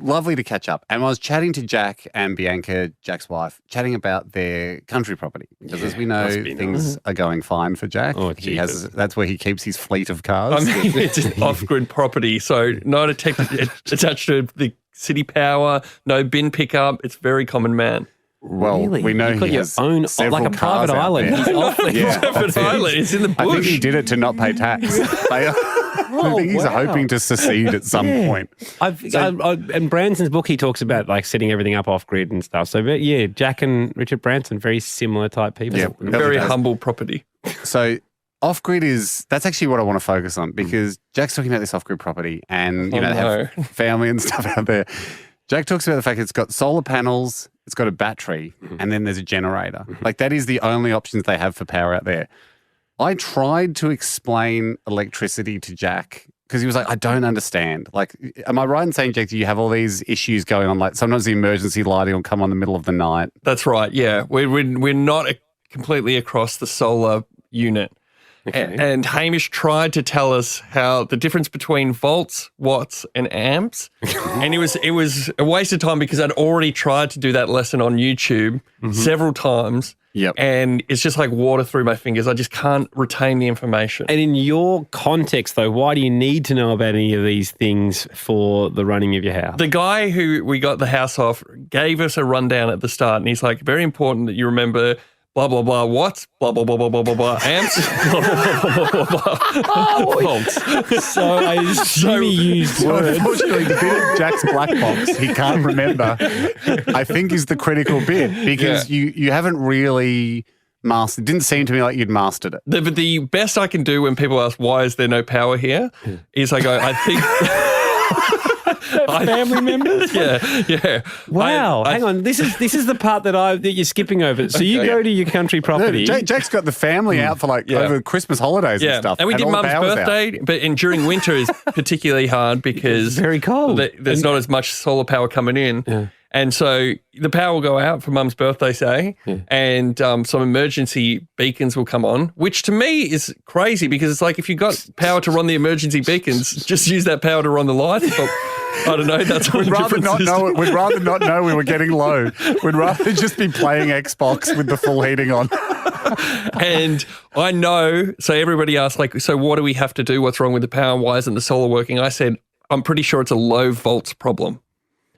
lovely to catch up. And I was chatting to Jack and Bianca, Jack's wife, chatting about their country property. Because as we know, things are going fine for Jack. Oh, that's where he keeps his fleet of cars. I mean, it's an off-grid property, so not attached to the city power, no bin pickup. It's very common man. Well, Really? we know You've got he your has own, several like a cars private out island. there. He's off the Private island. It's in the bush. I think he did it to not pay tax. I think he's hoping to secede at some point. In Branson's book, he talks about like setting everything up off grid and stuff. So, yeah, Jack and Richard Branson, very similar type people. Yeah, Very humble property. So off-grid that's actually what I want to focus on, because Jack's talking about this off-grid property and, they have family and stuff out there. Jack talks about the fact it's got solar panels, it's got a battery, and then there's a generator. Like, that is the only options they have for power out there. I tried to explain electricity to Jack because he was like, I don't understand. Like, am I right in saying, Jack, you have all these issues going on? Like, sometimes the emergency lighting will come on in the middle of the night. That's right, yeah. We're not completely across the solar unit. Okay. And Hamish tried to tell us how the difference between volts, watts, and amps, and it was a waste of time because I'd already tried to do that lesson on YouTube several times. Yep. And it's just like water through my fingers. I just can't retain the information. And in your context, though, why do you need to know about any of these things for the running of your house? The guy who we got the house off gave us a rundown at the start, and he's like, very important that you remember blah, blah, blah, watts, blah, blah, blah, blah, blah, blah, blah, amps, blah, blah, blah, blah, blah, blah, volts. So I assume he used words. Unfortunately, the bit of Jack's black box he can't remember, I think, is the critical bit, because you haven't really mastered. It didn't seem to me like you'd mastered it. But the best I can do when people ask, why is there no power here, is I go, I think... Family members? Yeah. Wow. Hang on. This is the part that you're skipping over. So you go to your country property. Jack's got the family out for over Christmas holidays and stuff. And we did all the Mum's power's birthday, and during winter is particularly hard because It's very cold. There's not as much solar power coming in. Yeah. And so the power will go out for Mum's birthday, say, and some emergency beacons will come on, which to me is crazy because it's like if you've got power to run the emergency beacons, just use that power to run the lights. But I don't know. That's what We'd rather not know it. We'd rather not know we were getting low. We'd rather just be playing Xbox with the full heating on. And I know, so everybody asked, like, so what do we have to do? What's wrong with the power? Why isn't the solar working? I said, I'm pretty sure it's a low volts problem.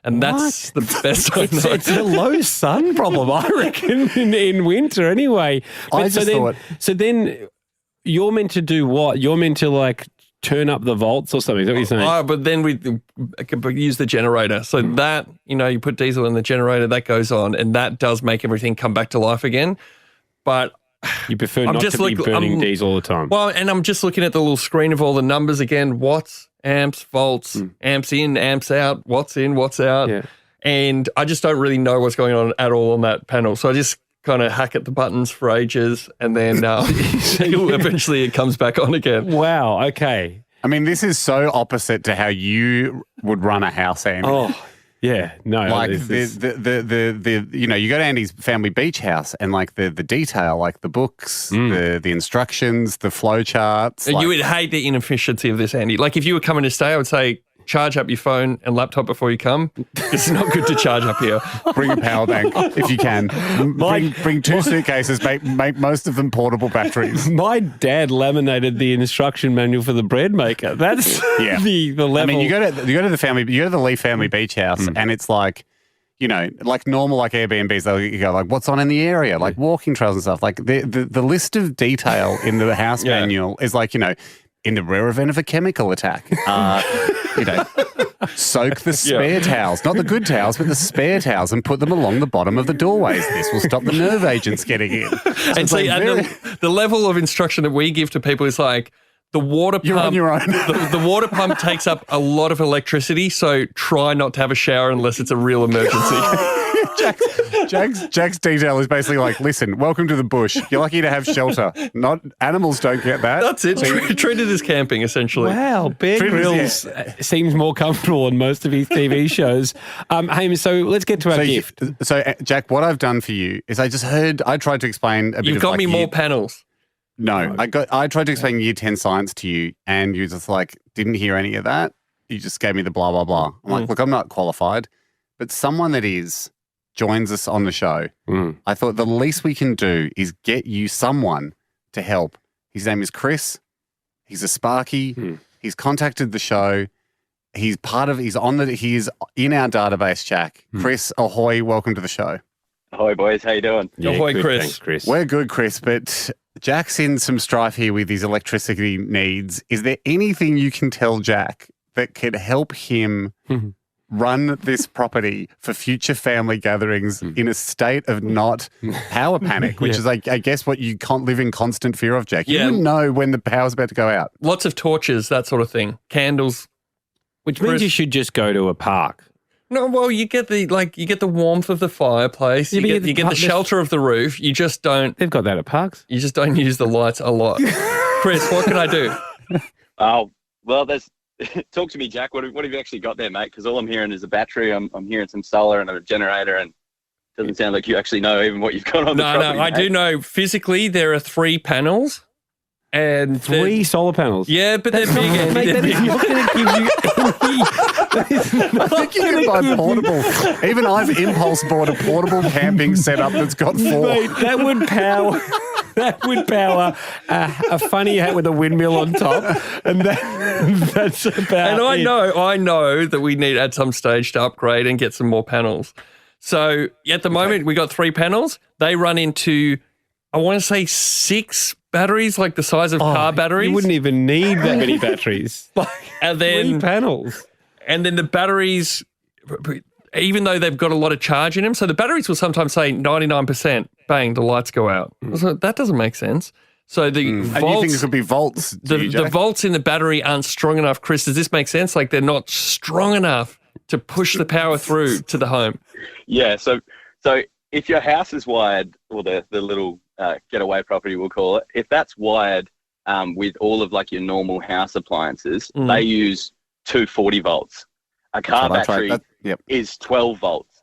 And that's the best I know. It's a low sun problem, I reckon, in winter anyway. But so then you're meant to do what? You're meant to like turn up the volts or something. Is that what you're saying? Oh, but then we use the generator. So that, you put diesel in the generator, that goes on, and that does make everything come back to life again. But you prefer not to be burning diesel all the time. Well, and I'm just looking at the little screen of all the numbers again, watts, amps, volts, amps in, amps out, watts in, watts out. Yeah. And I just don't really know what's going on at all on that panel. So I just kind of hack at the buttons for ages and then eventually it comes back on again. Wow, okay. I mean, this is so opposite to how you would run a house, Andy. Oh, yeah, no. Like you go to Andy's family beach house and like the detail, like the books, the instructions, the flow charts. You would hate the inefficiency of this, Andy. Like if you were coming to stay, I would say charge up your phone and laptop before you come. It's not good to charge up here. Bring a power bank if you can. Bring two suitcases. Make most of them portable batteries. My dad laminated the instruction manual for the bread maker. That's the level. I mean, you go to the Lee family beach house, and it's like, like normal, like Airbnbs. They'll go like, what's on in the area, like walking trails and stuff. Like the list of detail in the house manual is like, in the rare event of a chemical attack, soak the spare towels, not the good towels, but the spare towels, and put them along the bottom of the doorways. This will stop the nerve agents getting in. And see, the level of instruction that we give to people is like, the water pump. You're on your own. the water pump takes up a lot of electricity, so try not to have a shower unless it's a real emergency. Jack's detail is basically like, listen, welcome to the bush. You're lucky to have shelter. Not animals don't get that. That's it. Treat it as camping, essentially. Wow, Bear Grylls seems more comfortable in most of his TV shows. Hamish, so let's get to our gift. So, Jack, what I've done for you is I tried to explain a bit. You've got me more panels. No, I tried to explain Year 10 science to you, and you just like didn't hear any of that. you just gave me the blah, blah, blah. I'm like, look, I'm not qualified, but someone that is joins us on the show. I thought the least we can do is get you someone to help. His name is Chris. He's a Sparky. He's contacted the show. He's in our database, Jack. Chris, ahoy, welcome to the show. Ahoy, boys. How you doing? Yeah, Ahoy, good, Chris. thanks, Chris. We're good, Chris, but Jack's in some strife here with his electricity needs. Is there anything you can tell Jack that could help him run this property for future family gatherings in a state of not power panic, which is, I guess, what you can't live in constant fear of, Jack. You wouldn't know when the power's about to go out. Lots of torches, that sort of thing. Candles. Which means you should just go to a park. No, well, you get the warmth of the fireplace. Yeah, you get the shelter of the roof. You just don't. They've got that at parks. You just don't use the lights a lot. Chris, what can I do? Oh, well, talk to me, Jack. What have you actually got there, mate? Because all I'm hearing is a battery. I'm hearing some solar and a generator, and it doesn't sound like you actually know even what you've got on the property. No, I do know. Physically, there are 3 panels. And 3 solar panels. Yeah, but they're big. Mate, that is not going to give you any. I think you can buy portable. Even I've impulse bought a portable camping setup that's got 4. Mate, that would power. That would power a funny hat with a windmill on top, and that's about. And I know that we need at some stage to upgrade and get some more panels. So at the moment we got 3 panels. They run into, I want to say 6 batteries, like the size of car batteries. You wouldn't even need that many batteries. And then 3 panels. And then the batteries, even though they've got a lot of charge in them, so the batteries will sometimes say 99%, bang, the lights go out. So that doesn't make sense. So the volts, and you think it could be volts? The volts in the battery aren't strong enough. Chris, does this make sense? Like they're not strong enough to push the power through to the home. Yeah. So if your house is wired, or the little getaway property, we'll call it, if that's wired with all of like your normal house appliances, they use 240 volts. A car battery is 12 volts.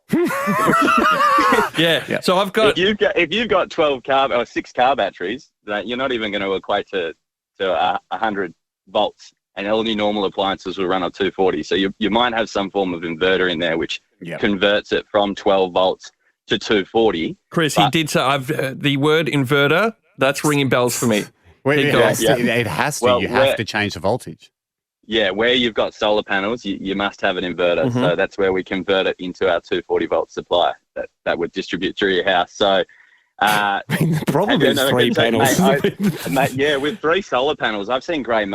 Yeah. So I've got. If you've got 6 car batteries, you're not even going to equate to 100 volts, and all your normal appliances will run on 240. So you might have some form of inverter in there which converts it from 12 volts to 240. Chris, he did say the word inverter. That's ringing bells for me. It has to. Well, you have to change the voltage. Yeah, where you've got solar panels, you must have an inverter. So that's where we convert it into our 240 volt supply that would distribute through your house. So the problem is 3 panels. Mate, with 3 solar panels, I've seen grey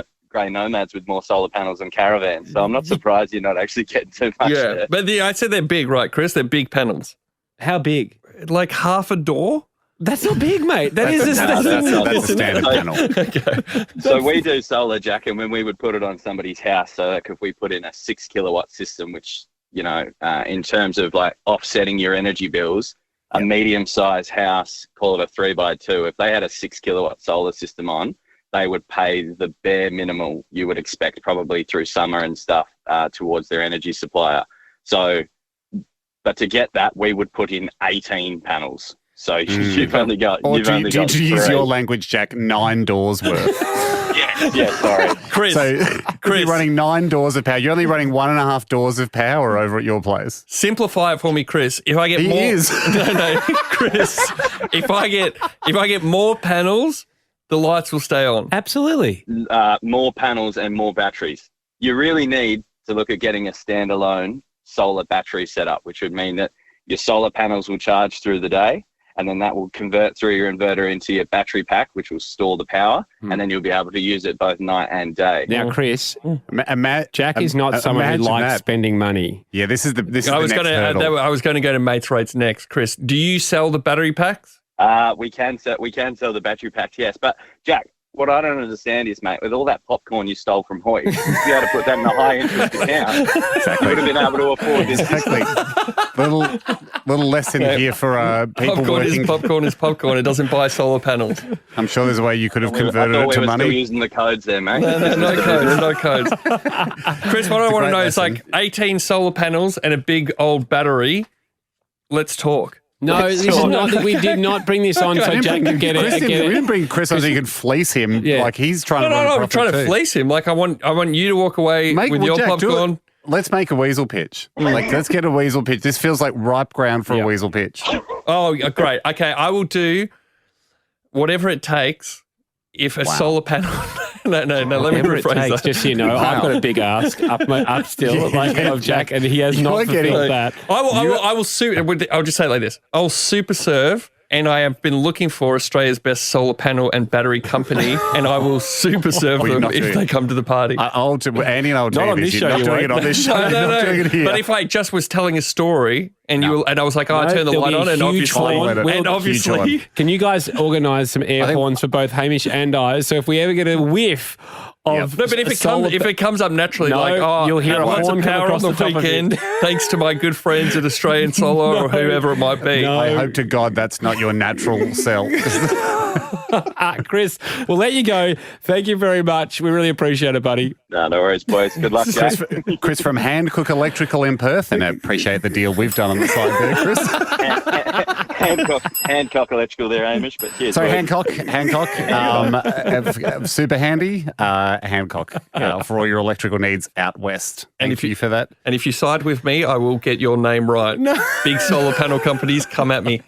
nomads with more solar panels than caravans. So I'm not surprised you're not actually getting too much there. But I said they're big, right, Chris? They're big panels. How big? Like half a door? That's not big, mate. That's a standard panel. Okay. So we do solar, Jack, and when we would put it on somebody's house, so like if we put in a 6 kilowatt system, which, in terms of like offsetting your energy bills, a medium-sized house, call it a 3x2, if they had a 6 kilowatt solar system on, they would pay the bare minimal you would expect probably through summer and stuff towards their energy supplier. So, but to get that, we would put in 18 panels. So you've only got. Or to use your language, Jack, 9 doors worth. Yeah, sorry. Chris, You're running 9 doors of power. You're only running 1.5 doors of power over at your place. Simplify it for me, Chris. If I get more, no, Chris. If I get more panels, the lights will stay on. Absolutely. More panels and more batteries. You really need to look at getting a standalone solar battery setup, which would mean that your solar panels will charge through the day, and then that will convert through your inverter into your battery pack, which will store the power, and then you'll be able to use it both night and day. Now, Chris, Jack is not someone who likes spending money. Yeah, this is the next hurdle. I was going to go to mates rates next. Chris, do you sell the battery packs? We can sell the battery packs, yes. But Jack, what I don't understand is, mate, with all that popcorn you stole from Hoyt, you'd be able to put that in a high interest account. Exactly. You would have been able to afford this. Exactly. little lesson here for people working. Popcorn is popcorn. It doesn't buy solar panels. I'm sure there's a way you could have converted it to money. Still using the codes there, mate. No codes. Chris, what I want to know is like 18 solar panels and a big old battery. Let's talk. No, this is not. We did not bring this on so Jack could get Chris it. we didn't bring Chris on so you could fleece him. Yeah. Like he's trying to. No, I'm trying to fleece him. Like I want you to walk away with your Jack, popcorn. Let's make a weasel pitch. Like, let's get a weasel pitch. This feels like ripe ground for a weasel pitch. Oh, great. Okay, I will do whatever it takes if a solar panel. No. Let me rephrase that. Just so you know, I've got a big ask up still, of Jack, and he has not fulfilled that. I will I'll just say it like this. I'll super serve. And I have been looking for Australia's best solar panel and battery company, and I will super serve them if they come to the party. Andy and I will do Not on this show, Not you doing it on this show. No. But if I just was telling a story and I was like, I turn the light on, and obviously, can you guys organise some air horns for both Hamish and I? So if we ever get a whiff of no, but if it comes up naturally, you'll hear a horn power on the weekend, thanks to my good friends at Australian Solar or whoever it might be. I hope to God that's not your natural self. Chris, we'll let you go. Thank you very much. We really appreciate it, buddy. No worries, boys. Good luck, guys. Chris from Handcook Electrical in Perth, and I appreciate the deal we've done on the side there, Chris. Hancock Electrical there, Hamish. But cheers. Sorry, boys. Hancock. Super handy. Hancock for all your electrical needs out west. Thank you for that. And if you side with me, I will get your name right. No. Big solar panel companies, come at me.